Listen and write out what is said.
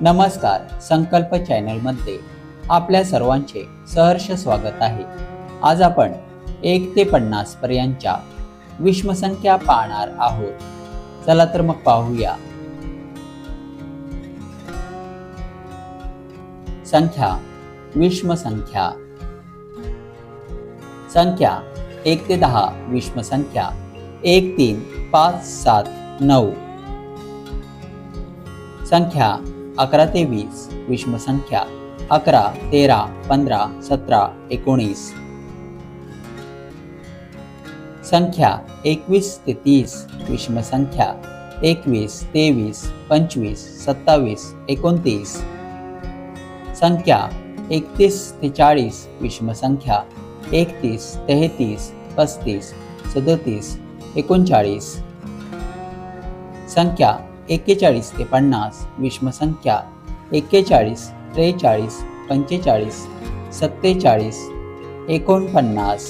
नमस्कार, संकल्प चॅनलमध्ये आपल्या सर्वांचे सहर्ष स्वागत आहे। आज आपण 1 ते 50 पर्यंतच्या विषमसंख्या पाहणार आहोत। चला तर मग पाहूया। संख्या, विषमसंख्या। संख्या 1 ते 10 विषमसंख्या 1 3 5 7 9। संख्या 11 ते 20 विषमसंख्या 11 13 15 17 19। संख्या 21 ते 30 विषमसंख्या 21 23 25 27 29। संख्या 31 ते 40 विषमसंख्या 31 33 35 37 39। संख्या 41 ते 50 विषमसंख्या 41 43 45 47 49।